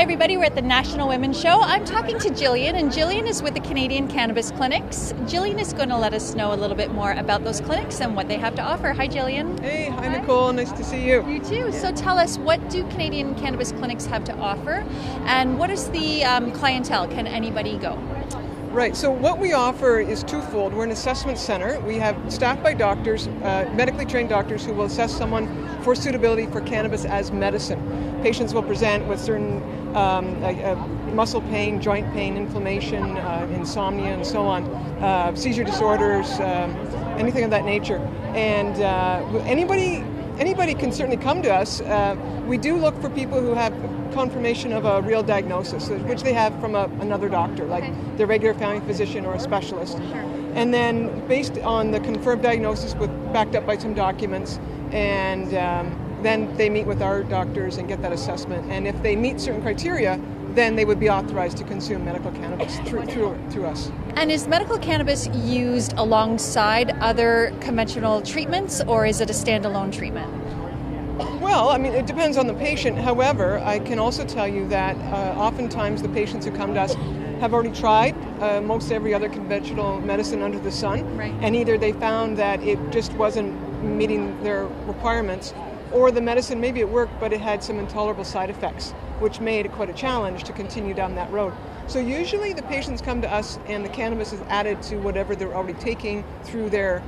everybody, we're at the National Women's Show. I'm talking to Jillian, and Jillian is with the Canadian Cannabis Clinics. Jillian is going to let us know a little bit more about those clinics and what they have to offer. Hi, Jillian. Hey, hi Nicole, nice to see you. You too. So tell us, what do Canadian Cannabis Clinics have to offer, and what is the clientele? Can anybody go? Right, so what we offer is twofold. We're an assessment center. We have staffed by doctors, medically trained doctors who will assess someone for suitability for cannabis as medicine. Patients will present with certain muscle pain, joint pain, inflammation, insomnia, and so on, seizure disorders, anything of that nature. And anybody can certainly come to us. We do look for people who have confirmation of a real diagnosis, which they have from another doctor, like their regular family physician or a specialist. Sure. And then based on the confirmed diagnosis backed up by some documents, and then they meet with our doctors and get that assessment. And if they meet certain criteria, then they would be authorized to consume medical cannabis through us. And is medical cannabis used alongside other conventional treatments, or is it a standalone treatment? Well, I mean, it depends on the patient. However, I can also tell you that oftentimes the patients who come to us have already tried most every other conventional medicine under the sun, right. And either they found that it just wasn't meeting their requirements, or the medicine, maybe it worked, but it had some intolerable side effects, which made it quite a challenge to continue down that road. So usually the patients come to us and the cannabis is added to whatever they're already taking through their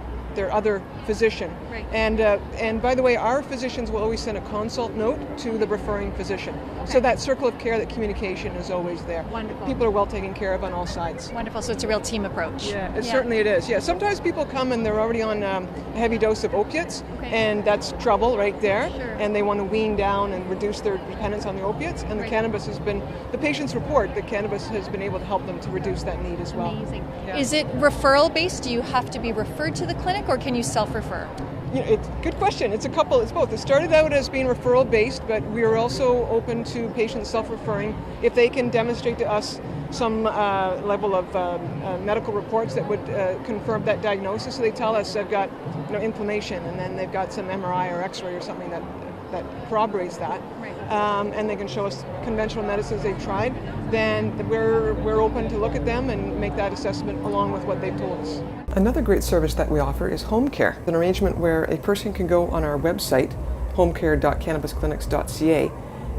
other physician. Right. And by the way, our physicians will always send a consult note to the referring physician. Okay. So that circle of care, that communication is always there. Wonderful. People are well taken care of on all sides. Wonderful. So it's a real team approach. Yeah, certainly it is. Yeah, sometimes people come and they're already on a heavy dose of opiates, Okay. and that's trouble right there. Sure. And they want to wean down and reduce their dependence on the opiates. And the Right. cannabis the patients report that cannabis has been able to help them to reduce that need as well. Amazing. Yeah. Is it referral based? Do you have to be referred to the clinic, or can you self-refer? It's a good question. It's both. It started out as being referral based, but we are also open to patients self-referring if they can demonstrate to us some level of medical reports that would confirm that diagnosis. So they tell us they've got inflammation, and then they've got some MRI or X-ray or something that corroborates that. Right. And they can show us conventional medicines they've tried. Then we're open to look at them and make that assessment along with what they've told us. Another great service that we offer is home care, an arrangement where a person can go on our website, homecare.cannabisclinics.ca,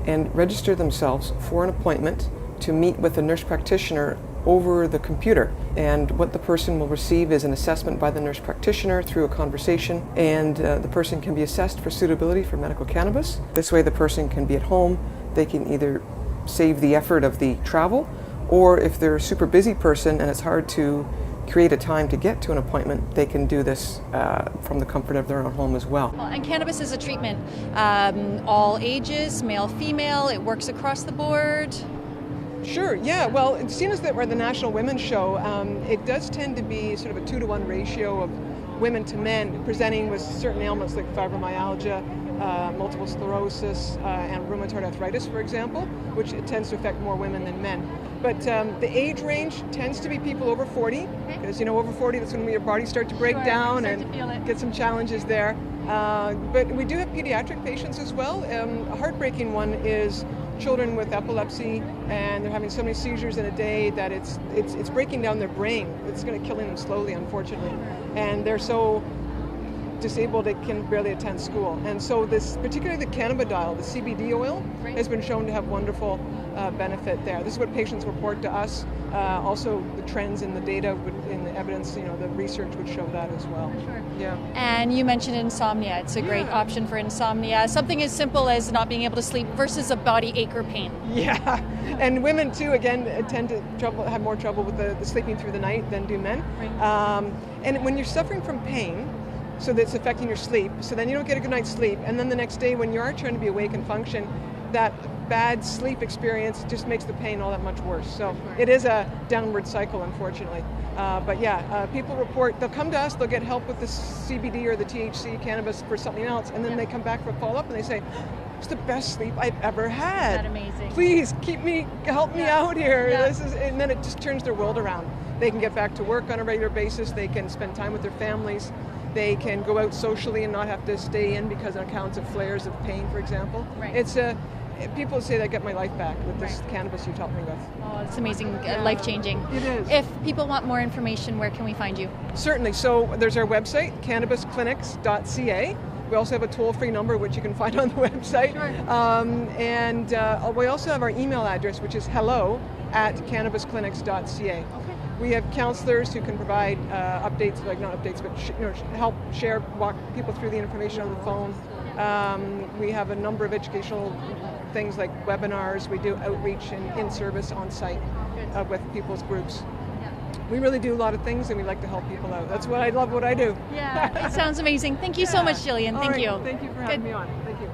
and register themselves for an appointment to meet with a nurse practitioner over the computer. And what the person will receive is an assessment by the nurse practitioner through a conversation, and the person can be assessed for suitability for medical cannabis. This way the person can be at home. They can either save the effort of the travel, or if they're a super busy person and it's hard to create a time to get to an appointment, they can do this from the comfort of their own home as well. And cannabis is a treatment, all ages, male, female, it works across the board. Sure, yeah. Well, seeing as that we're at the National Women's Show, it does tend to be sort of a 2-to-1 ratio of women to men presenting with certain ailments like fibromyalgia, multiple sclerosis, and rheumatoid arthritis, for example, which it tends to affect more women than men. But the age range tends to be people over 40, because over 40, that's when your body starts to break down and get some challenges there. But we do have pediatric patients as well. A heartbreaking one is children with epilepsy, and they're having so many seizures in a day that it's breaking down their brain. It's going to killing them slowly, unfortunately. And they're so disabled they can barely attend school. And so this, particularly the cannabidiol, the CBD oil, has been shown to have wonderful benefit there. This is what patients report to us. Also the trends in the data, in the evidence, the research would show that as well. Sure. Yeah. And you mentioned insomnia. It's a great option for insomnia. Something as simple as not being able to sleep versus a body ache or pain. Yeah, and women too, again, tend to have more trouble with the sleeping through the night than do men. Right. And when you're suffering from pain, so that's affecting your sleep, so then you don't get a good night's sleep, and then the next day when you are trying to be awake and function, that bad sleep experience just makes the pain all that much worse. So it is a downward cycle, unfortunately. But yeah, people report, they'll come to us, they'll get help with the CBD or the THC cannabis for something else, and then they come back for a follow-up and they say, it's the best sleep I've ever had. Isn't that amazing? Please help me out here. Yeah. And then it just turns their world around. They can get back to work on a regular basis, they can spend time with their families, they can go out socially and not have to stay in because on accounts of flares of pain, for example. Right. people say they get my life back with this cannabis you've helped me with. Oh, it's amazing, life-changing. It is. If people want more information, where can we find you? Certainly. So there's our website, cannabisclinics.ca. We also have a toll-free number, which you can find on the website. Sure. And we also have our email address, which is hello@cannabisclinics.ca. Okay. We have counselors who can provide updates, like not updates, but help walk people through the information on the phone. We have a number of educational things like webinars. We do outreach and in-service on-site with people's groups. We really do a lot of things, and we like to help people out. That's what I love what I do. Yeah, it sounds amazing. Thank you so much, Jillian. Thank you. Thank you for having me on. Thank you.